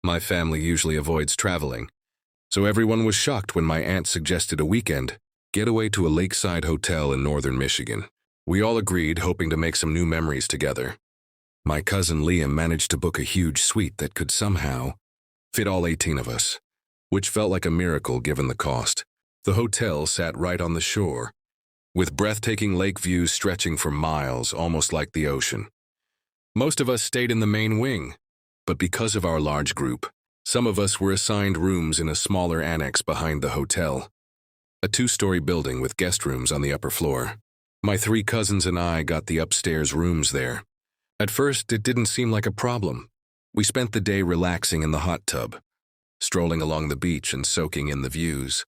My family usually avoids traveling, so everyone was shocked when my aunt suggested a weekend getaway to a lakeside hotel in northern Michigan. We all agreed, hoping to make some new memories together. My cousin Liam managed to book a huge suite that could somehow fit all 18 of us, which felt like a miracle given the cost. The hotel sat right on the shore, with breathtaking lake views stretching for miles, almost like the ocean. Most of us stayed in the main wing, but because of our large group, some of us were assigned rooms in a smaller annex behind the hotel, a 2-story building with guest rooms on the upper floor. My 3 cousins and I got the upstairs rooms there. At first, it didn't seem like a problem. We spent the day relaxing in the hot tub, strolling along the beach and soaking in the views.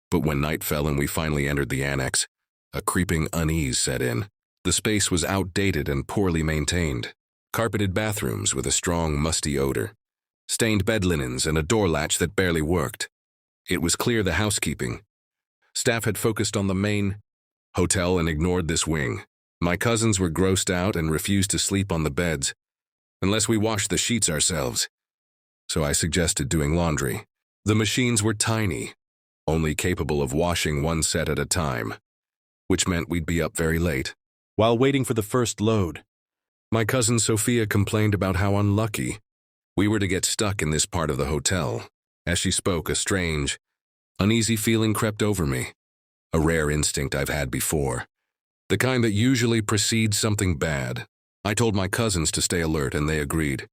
But when night fell and we finally entered the annex, a creeping unease set in. The space was outdated and poorly maintained. Carpeted bathrooms with a strong, musty odor, stained bed linens, and a door latch that barely worked. It was clear the housekeeping staff had focused on the main hotel and ignored this wing. My cousins were grossed out and refused to sleep on the beds unless we washed the sheets ourselves, so I suggested doing laundry. The machines were tiny, only capable of washing 1 set at a time, which meant we'd be up very late. While waiting for the first load, my cousin Sophia complained about how unlucky we were to get stuck in this part of the hotel. As she spoke, a strange, uneasy feeling crept over me, a rare instinct I've had before, the kind that usually precedes something bad. I told my cousins to stay alert, and they agreed,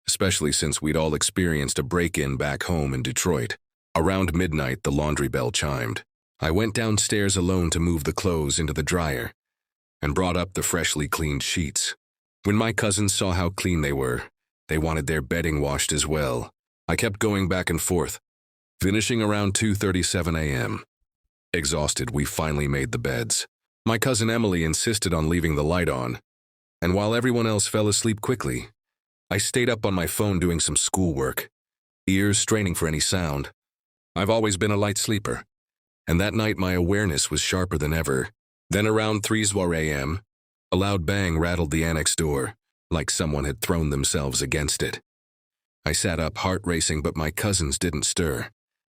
especially since we'd all experienced a break-in back home in Detroit. Around midnight, the laundry bell chimed. I went downstairs alone to move the clothes into the dryer and brought up the freshly cleaned sheets. When my cousins saw how clean they were, they wanted their bedding washed as well. I kept going back and forth, finishing around 2:37 a.m. Exhausted, we finally made the beds. My cousin Emily insisted on leaving the light on, and while everyone else fell asleep quickly, I stayed up on my phone doing some schoolwork, ears straining for any sound. I've always been a light sleeper, and that night my awareness was sharper than ever. Then around 3:00 a.m., a loud bang rattled the annex door, like someone had thrown themselves against it. I sat up, heart racing, but my cousins didn't stir.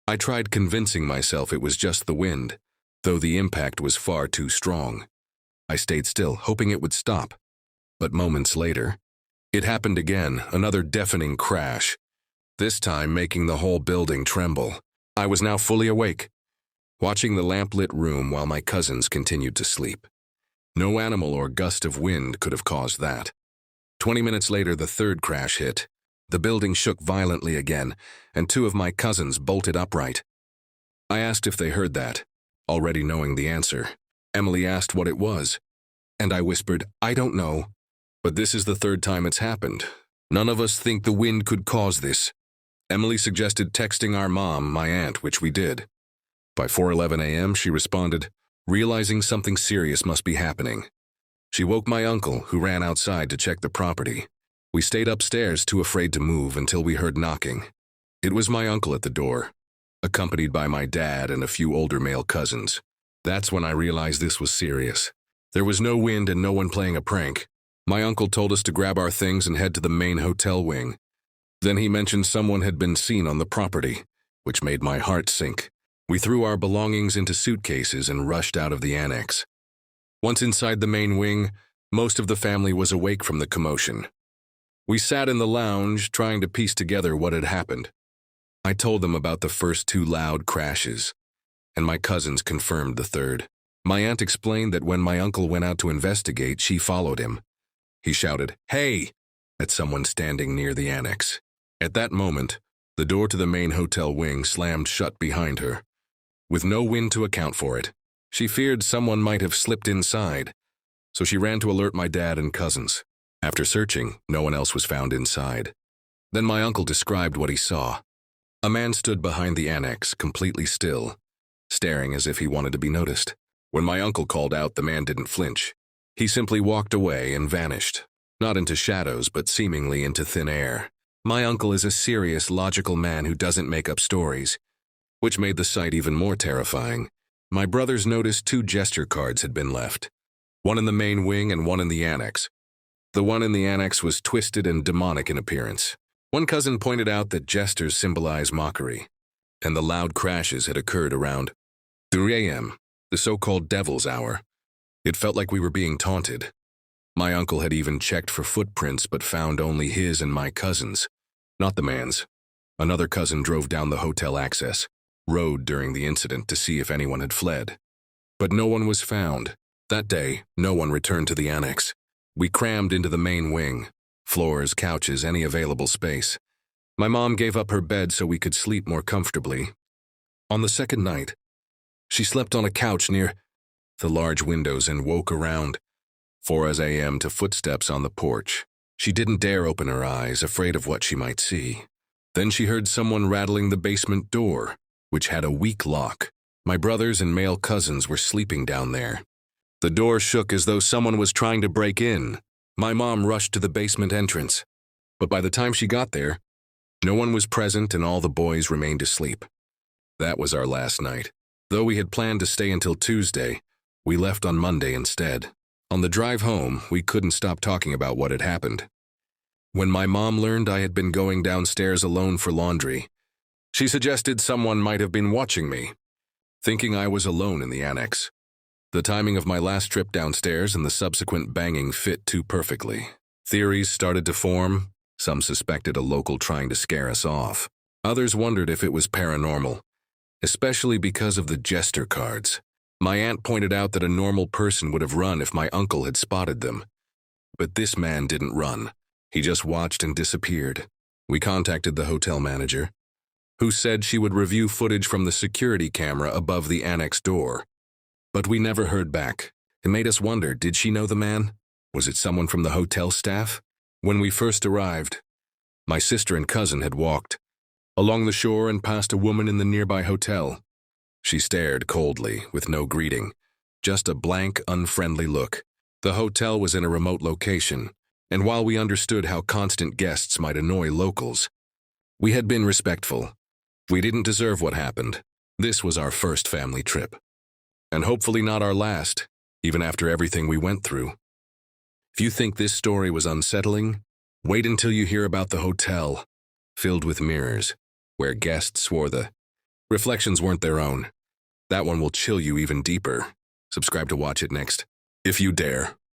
I tried convincing myself it was just the wind, though the impact was far too strong. I stayed still, hoping it would stop. But moments later, it happened again, another deafening crash, this time making the whole building tremble. I was now fully awake, watching the lamp-lit room while my cousins continued to sleep. No animal or gust of wind could have caused that. 20 minutes later, the third crash hit. The building shook violently again, and 2 of my cousins bolted upright. I asked if they heard that, already knowing the answer. Emily asked what it was, and I whispered, "I don't know, but this is the 3rd time it's happened. None of us think the wind could cause this." Emily suggested texting our mom, my aunt, which we did. By 4:11 a.m., she responded, realizing something serious must be happening. She woke my uncle, who ran outside to check the property. We stayed upstairs, too afraid to move, until we heard knocking. It was my uncle at the door, accompanied by my dad and a few older male cousins. That's when I realized this was serious. There was no wind and no one playing a prank. My uncle told us to grab our things and head to the main hotel wing. Then he mentioned someone had been seen on the property, which made my heart sink. We threw our belongings into suitcases and rushed out of the annex. Once inside the main wing, most of the family was awake from the commotion. We sat in the lounge, trying to piece together what had happened. I told them about the first 2 loud crashes, and my cousins confirmed the third. My aunt explained that when my uncle went out to investigate, she followed him. He shouted, "Hey!" at someone standing near the annex. At that moment, the door to the main hotel wing slammed shut behind her, with no wind to account for it. She feared someone might have slipped inside, so she ran to alert my dad and cousins. After searching, no one else was found inside. Then my uncle described what he saw. A man stood behind the annex, completely still, staring as if he wanted to be noticed. When my uncle called out, the man didn't flinch. He simply walked away and vanished, not into shadows, but seemingly into thin air. My uncle is a serious, logical man who doesn't make up stories, which made the sight even more terrifying. My brothers noticed 2 jester cards had been left, one in the main wing and one in the annex. The one in the annex was twisted and demonic in appearance, One cousin pointed out that jesters symbolize mockery, and the loud crashes had occurred around 3 a.m., the so-called devil's hour. It felt like we were being taunted. My uncle had even checked for footprints but found only his and my cousin's, not the man's. Another cousin drove down the hotel access road during the incident to see if anyone had fled. But no one was found. That day, no one returned to the annex. We crammed into the main wing. Floors, couches, any available space. My mom gave up her bed so we could sleep more comfortably. On the second night, she slept on a couch near the large windows and woke around 4 a.m. to footsteps on the porch. She didn't dare open her eyes, afraid of what she might see. Then she heard someone rattling the basement door, which had a weak lock. My brothers and male cousins were sleeping down there. The door shook as though someone was trying to break in. My mom rushed to the basement entrance, but by the time she got there, no one was present and all the boys remained asleep. That was our last night. Though we had planned to stay until Tuesday, we left on Monday instead. On the drive home, we couldn't stop talking about what had happened. When my mom learned I had been going downstairs alone for laundry, she suggested someone might have been watching me, thinking I was alone in the annex. The timing of my last trip downstairs and the subsequent banging fit too perfectly. Theories started to form. Some suspected a local trying to scare us off. Others wondered if it was paranormal, especially because of the jester cards. My aunt pointed out that a normal person would have run if my uncle had spotted them. But this man didn't run. He just watched and disappeared. We contacted the hotel manager, who said she would review footage from the security camera above the annex door. But we never heard back. It made us wonder, did she know the man? Was it someone from the hotel staff? When we first arrived, my sister and cousin had walked along the shore and passed a woman in the nearby hotel. She stared coldly, with no greeting, just a blank, unfriendly look. The hotel was in a remote location, and while we understood how constant guests might annoy locals, we had been respectful. We didn't deserve what happened. This was our first family trip, and hopefully not our last, even after everything we went through. If you think this story was unsettling, wait until you hear about the hotel, filled with mirrors, where guests swore the reflections weren't their own. That one will chill you even deeper. Subscribe to watch it next, if you dare.